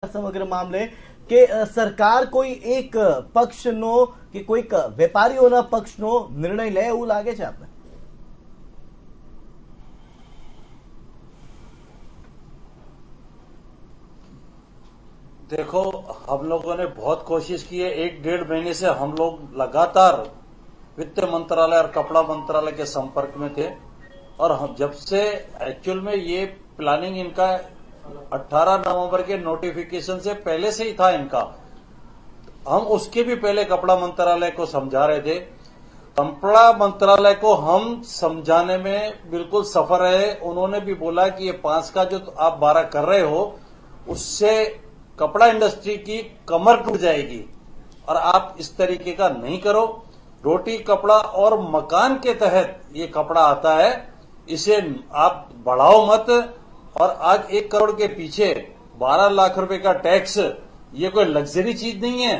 समग्र मामले के सरकार कोई एक पक्ष नो कि कोई વેપારીઓના પક્ષનો નિર્ણય લે એવું લાગે છે આપને? देखो, हम लोगों ने बहुत कोशिश की है। 1-1.5 महीने से हम लोग लगातार वित्त मंत्रालय और कपड़ा मंत्रालय के संपर्क में थे और हम जब से एक्चुअल में ये प्लानिंग इनका 18 नवंबर के नोटिफिकेशन से पहले से ही था इनका। हम उसके भी पहले कपड़ा मंत्रालय को समझा रहे थे। कपड़ा मंत्रालय को हम समझाने में बिल्कुल सफल रहे। उन्होंने भी बोला कि ये 5 का जो आप 12 कर रहे हो उससे कपड़ा इंडस्ट्री की कमर टूट जाएगी और आप इस तरीके का नहीं करो। रोटी कपड़ा और मकान के तहत ये कपड़ा आता है, इसे आप बढ़ाओ मत। और आज 1 करोड़ के पीछे 12 लाख रुपए का टैक्स, ये कोई लग्जरी चीज नहीं है।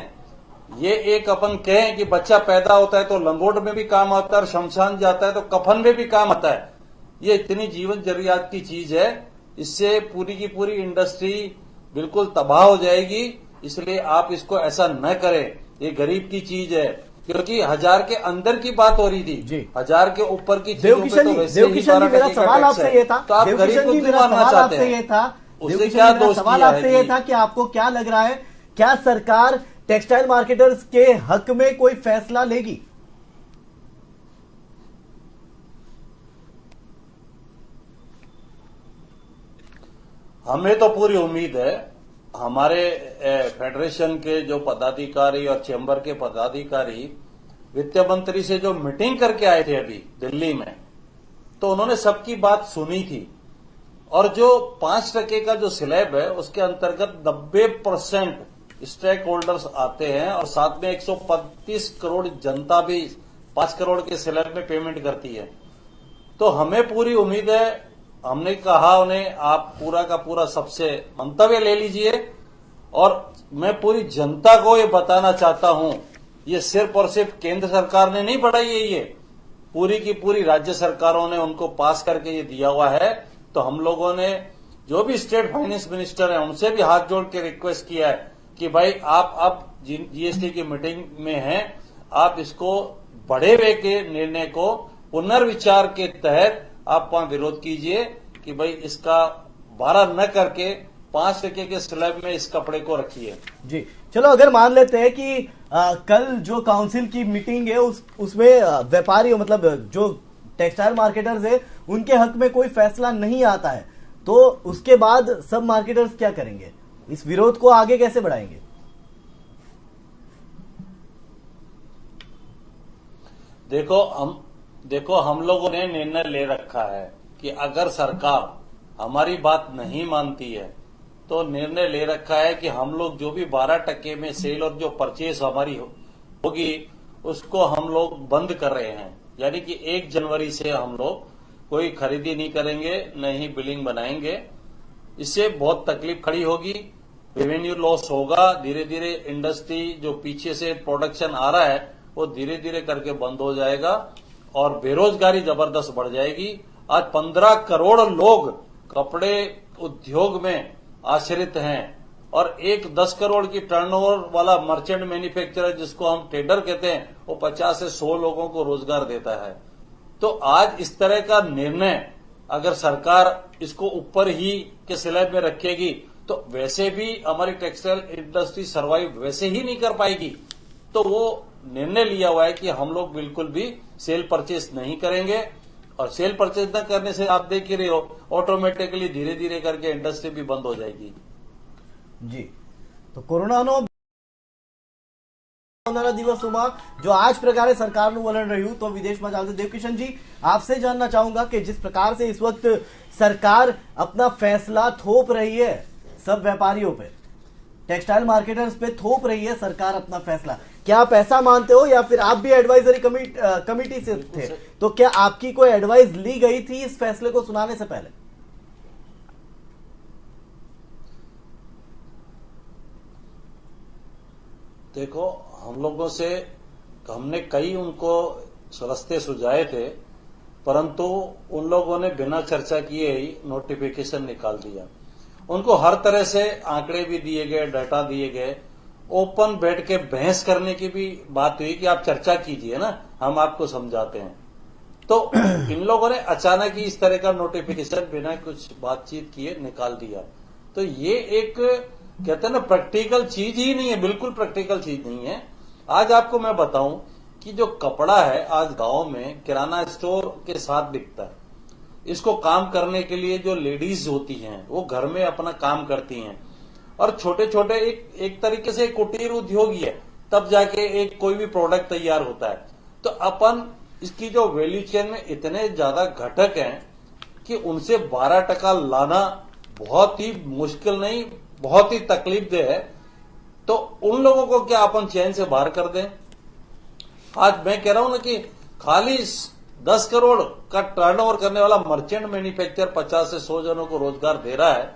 ये एक अपन कहें कि बच्चा पैदा होता है तो लंगोट में भी काम आता है और शमशान जाता है तो कफन में भी काम आता है। ये इतनी जीवन जरूरियात की चीज है, इससे पूरी की पूरी इंडस्ट्री बिल्कुल तबाह हो जाएगी। इसलिए आप इसको ऐसा न करें। ये गरीब की चीज है, क्योंकि 1000 के अंदर की बात हो रही थी। 1000 के ऊपर की चीजों पे तो वैसे ही 12 मेरा सवाल आपसे ये था, तो आप गरीब को क्यों मारना चाहते हैं? उससे क्या दोष किया है? सवाल आपसे ये था कि आपको क्या लग रहा है, क्या सरकार टेक्सटाइल मार्केटर्स के हक में कोई फैसला लेगी? हमें तो पूरी उम्मीद है। हमारे फेडरेशन के जो पदाधिकारी और चैम्बर के पदाधिकारी वित्त मंत्री से जो मीटिंग करके आए थे अभी दिल्ली में, तो उन्होंने सबकी बात सुनी थी। और जो 5% का जो स्लैब है उसके अंतर्गत 90% स्टेक होल्डर्स आते हैं और साथ में 135 करोड़ जनता भी 5 करोड़ के स्लैब में पेमेंट करती है। तो हमें पूरी उम्मीद है। हमने कहा उन्हें, आप पूरा का पूरा सबसे मंतव्य ले लीजिए। और मैं पूरी जनता को ये बताना चाहता हूं, ये सिर्फ और सिर्फ केंद्र सरकार ने नहीं बढ़ाई है, ये पूरी की पूरी राज्य सरकारों ने उनको पास करके ये दिया हुआ है। तो हम लोगों ने जो भी स्टेट फाइनेंस मिनिस्टर हैं उनसे भी हाथ जोड़ के रिक्वेस्ट किया है कि भाई आप अब जीएसटी की मीटिंग में हैं, आप इसको बढ़े हुए के निर्णय को पुनर्विचार के तहत आप वहां विरोध कीजिए कि भाई इसका 12 न करके 5% के स्लैब में इस कपड़े को रखिए। जी चलो, अगर मान लेते हैं कि कल जो काउंसिल की मीटिंग है उसमें व्यापारी मतलब जो टेक्सटाइल मार्केटर्स है उनके हक में कोई फैसला नहीं आता है, तो उसके बाद सब मार्केटर्स क्या करेंगे? इस विरोध को आगे कैसे बढ़ाएंगे? देखो हम लोगों ने निर्णय ले रखा है कि अगर सरकार हमारी बात नहीं मानती है तो निर्णय ले रखा है कि हम लोग जो भी 12% में सेल और जो परचेज हमारी होगी उसको हम लोग बंद कर रहे हैं। यानी कि 1 जनवरी से हम लोग कोई खरीदी नहीं करेंगे, न ही बिलिंग बनाएंगे। इससे बहुत तकलीफ खड़ी होगी, रेवेन्यू लॉस होगा। धीरे धीरे इंडस्ट्री जो पीछे से प्रोडक्शन आ रहा है वो धीरे धीरे करके बंद हो जाएगा और बेरोजगारी जबरदस्त बढ़ जाएगी। आज 15 करोड़ लोग कपड़े उद्योग में आश्रित हैं और एक 10 करोड़ की टर्नओवर वाला मर्चेंट मैन्युफैक्चरर जिसको हम ट्रेडर कहते हैं वो 50 से 100 लोगों को रोजगार देता है। तो आज इस तरह का निर्णय अगर सरकार इसको ऊपर ही के स्लैब में रखेगी तो वैसे भी हमारी टेक्सटाइल इंडस्ट्री सर्वाइव वैसे ही नहीं कर पाएगी। तो वो निर्णय लिया हुआ है कि हम लोग बिल्कुल भी सेल परचेज नहीं करेंगे। और सेल परचेज न करने से आप देख ही रहे हो ऑटोमेटिकली धीरे धीरे करके इंडस्ट्री भी बंद हो जाएगी। जी तो કોરોનાનો આવનારા દિવસોમાં જો આ જ પ્રકારે સરકારનું વલણ રહ્યું તો વિદેશમાં ચાલશે। દેવकिशनजी, आपसे जानना चाहूंगा कि जिस प्रकार से इस वक्त सरकार अपना फैसला थोप रही है सब व्यापारियों पे, टेक्सटाइल मार्केटर्स पे थोप रही है सरकार अपना फैसला, क्या आप ऐसा मानते हो या फिर आप भी एडवाइजरी कमेटी से थे, तो क्या आपकी कोई एडवाइस ली गई थी इस फैसले को सुनाने से पहले? देखो, हम लोगों से हमने कई उनको रास्ते सुझाए थे, परंतु उन लोगों ने बिना चर्चा किए ही नोटिफिकेशन निकाल दिया। उनको हर तरह से आंकड़े भी दिए गए, डाटा दिए गए, ओपन बैठ के बहस करने की भी बात हुई कि आप चर्चा कीजिए ना, हम आपको समझाते हैं। तो इन लोगों ने अचानक ही इस तरह का नोटिफिकेशन बिना कुछ बातचीत किए निकाल दिया। तो ये एक कहते हैं ना प्रैक्टिकल चीज ही नहीं है, बिल्कुल प्रैक्टिकल चीज नहीं है। आज आपको मैं बताऊं कि जो कपड़ा है आज गांव में किराना स्टोर के साथ बिकता है। इसको काम करने के लिए जो लेडीज होती हैं वो घर में अपना काम करती हैं और छोटे छोटे एक तरीके से कुटीर उद्योग ही है, तब जाके एक कोई भी प्रोडक्ट तैयार होता है। तो अपन इसकी जो वैल्यू चेन में इतने ज्यादा घटक हैं कि उनसे 12% लाना बहुत ही मुश्किल नहीं, बहुत ही तकलीफदेह है। तो उन लोगों को क्या अपन चैन से बाहर कर दें? आज मैं कह रहा हूं ना कि खाली 10 करोड़ का टर्नओवर करने वाला मर्चेंट मैन्युफैक्चर 50 से 100 जनों को रोजगार दे रहा है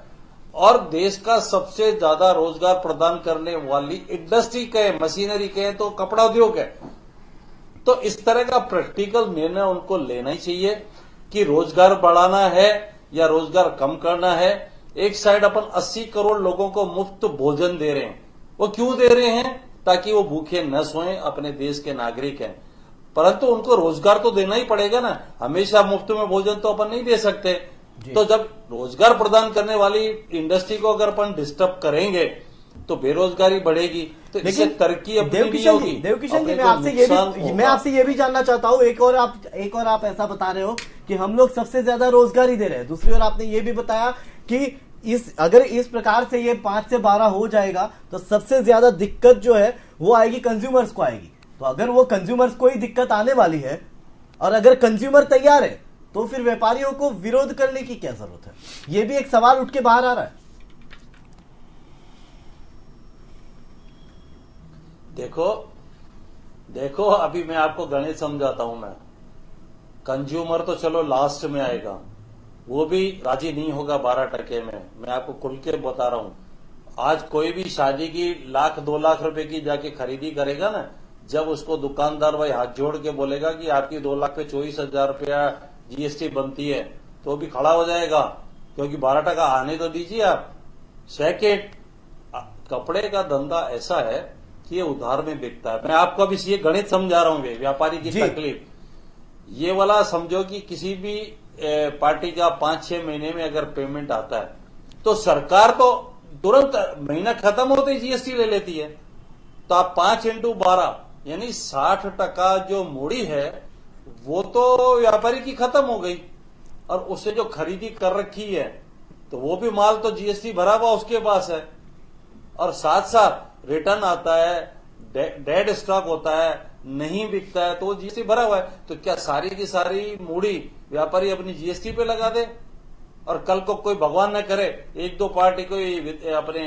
और देश का सबसे ज्यादा रोजगार प्रदान करने वाली इंडस्ट्री कहे, मशीनरी कहे तो कपड़ा उद्योग है। तो इस तरह का प्रैक्टिकल निर्णय उनको लेना ही चाहिए कि रोजगार बढ़ाना है या रोजगार कम करना है। एक साइड अपन 80 करोड़ लोगों को मुफ्त भोजन दे रहे हैं, वो क्यों दे रहे हैं? ताकि वो भूखे न सोएं, अपने देश के नागरिक हैं। परंतु उनको रोजगार तो देना ही पड़ेगा ना, हमेशा मुफ्त में भोजन तो अपन नहीं दे सकते। तो जब रोजगार प्रदान करने वाली इंडस्ट्री को अगर अपन डिस्टर्ब करेंगे तो बेरोजगारी बढ़ेगी, तो इससे तरक्की अपनी नहीं होगी। देवकिशन जी, मैं आपसे ये भी जानना चाहता हूँ, एक और आप ऐसा बता रहे हो कि हम लोग सबसे ज्यादा रोजगार ही दे रहे हैं, दूसरी ओर आपने ये भी बताया कि अगर इस प्रकार से ये 5 से 12 हो जाएगा तो सबसे ज्यादा दिक्कत जो है वो आएगी कंज्यूमर्स को आएगी। तो अगर वो कंज्यूमर्स को ही दिक्कत आने वाली है और अगर कंज्यूमर तैयार है तो फिर व्यापारियों को विरोध करने की क्या जरूरत है? ये भी एक सवाल उठ के बाहर आ रहा है। देखो अभी मैं आपको गणित समझाता हूं। मैं कंज्यूमर तो चलो लास्ट में आएगा, वो भी राजी नहीं होगा 12% में। मैं आपको खुल के बता रहा हूं, आज कोई भी शादी की 1-2 लाख रुपए की जाके खरीदी करेगा ना, जब उसको दुकानदार भाई हाथ जोड़ के बोलेगा कि आपकी 2 लाख पे 24,000 रुपया जीएसटी बनती है, तो भी खड़ा हो जाएगा, क्योंकि 12% आने तो दीजिए आप। सेकेंड, कपड़े का धंधा ऐसा है कि ये उधार में बिकता है। मैं आपको अभी ये गणित समझा रहा हूं, व्यापारी की तकलीफ। ये वाला समझो कि किसी भी पार्टी का 5-6 महीने में अगर पेमेंट आता है तो सरकार तो तुरंत महीना खत्म होते ही जीएसटी ले लेती है। तो आप 5 × 12 यानी 60% जो मूड़ी है वो तो व्यापारी की खत्म हो गई, और उससे जो खरीदी कर रखी है तो वो भी माल तो जीएसटी भरा हुआ उसके पास है, और साथ साथ रिटर्न आता है, डेड स्टॉक होता है, नहीं बिकता है तो वो जीएसटी भरा हुआ है। तो क्या सारी की सारी मूड़ी व्यापारी अपनी जीएसटी पे लगा दे? और कल को कोई भगवान न करे 1-2 पार्टी कोई अपने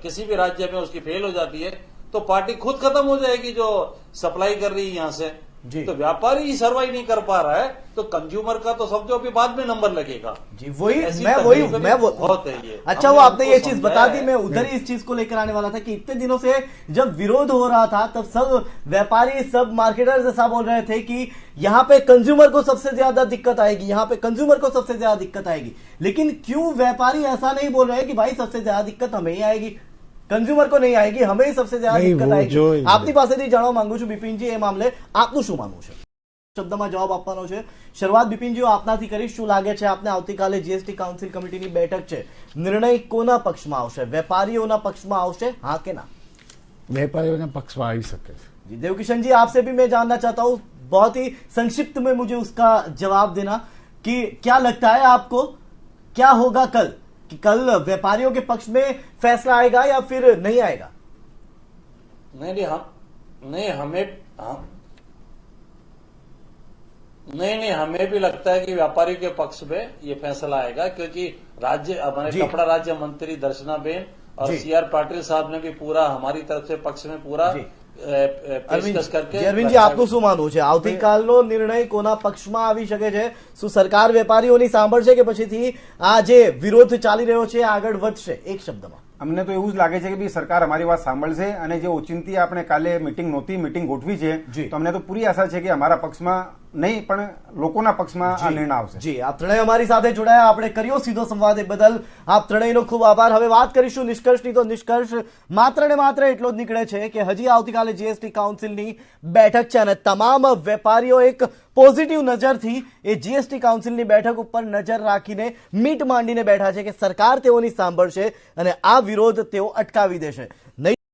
किसी भी राज्य में उसकी फेल हो जाती है तो पार्टी खुद खत्म हो जाएगी जो सप्लाई कर रही है यहां से। तो व्यापारी ही सर्वाइव नहीं कर पा रहा है तो कंज्यूमर का तो समझो अभी बाद में नंबर लगेगा जी। बहुत है ये। अच्छा, वो आपने ये चीज बता दी, मैं उधर ही इस चीज को लेकर आने वाला था कि इतने दिनों से जब विरोध हो रहा था तब सब व्यापारी, सब मार्केटर्स ऐसा बोल रहे थे कि यहाँ पे कंज्यूमर को सबसे ज्यादा दिक्कत आएगी, यहाँ पे कंज्यूमर को सबसे ज्यादा दिक्कत आएगी। लेकिन क्यों व्यापारी ऐसा नहीं बोल रहे कि भाई सबसे ज्यादा दिक्कत हमें ही आएगी, कंज्यूमर को नहीं आएगी, हमें ही सबसे ज्यादा दिक्कत आएगी? आपनी पासेથી જાણવા માંગુ છું બિપિનજી, એ મામલે આપનું શું માનવું છે? શબ્દમાં જવાબ આપવાનો છે। શરૂઆત બિપિનજી આપનાથી કરીશ, શું લાગે છે આપને આવતીકાલે જીએસટી કાઉન્સિલ કમિટીની બેઠક છે, નિર્ણય કોના પક્ષમાં આવશે? વેપારીઓના પક્ષમાં આવશે, હા કે ના? વેપારીઓના પક્ષમાં આવી શકે છે जी। देवकिशन जी, आपसे भी मैं जानना चाहता हूं, बहुत ही संक्षिप्त में मुझे उसका जवाब देना कि क्या लगता है आपको, क्या होगा कल? कि कल व्यापारियों के पक्ष में फैसला आएगा या फिर नहीं आएगा? नहीं, हमें भी लगता है कि व्यापारी के पक्ष में ये फैसला आएगा, क्योंकि राज्य हमारे कपड़ा राज्य मंत्री दर्शनाबेन और सीआर पाटिल साहब ने भी पूरा हमारी तरफ से पक्ष में पूरा पेशकश करके। અરવિંદજી, આપનું શું માનવું છે? આવતીકાલનો નિર્ણય કોના પક્ષમાં આવી શકે છે? શું સરકાર વેપારીઓની સાંભળશે કે પછીથી આ જે વિરોધ ચાલી રહ્યો છે આગળ વધશે? એક શબ્દમાં અમને તો એવું જ લાગે છે કે બી સરકાર અમારી વાત સાંભળશે અને જે ઓચિંતી આપણે કાલે મીટિંગ નહોતી, મીટિંગ ગોઠવી છે, તો અમને તો પૂરી આશા છે કે અમારા પક્ષમાં નહીં પણ લોકોના પક્ષમાં આ નિર્ણય આવશે. જી, આપ ત્રણેય અમારી સાથે જોડાયા, આપણે કર્યો સીધો સંવાદ, એ બદલ આપ ત્રણેયનો ખૂબ આભાર. હવે વાત કરીશું નિષ્કર્ષની, તો નિષ્કર્ષ માત્ર ને માત્ર એટલો જ નીકળે છે કે હજી આવતીકાલે જીએસટી કાઉન્સિલની બેઠક છે અને તમામ વેપારીઓ એક પોઝિટિવ નજરથી એ જીએસટી કાઉન્સિલની બેઠક ઉપર નજર રાખીને મીટ માંડીને બેઠા છે કે સરકાર તેઓની સાંભળશે અને આ વિરોધ તેઓ અટકાવી દેશે.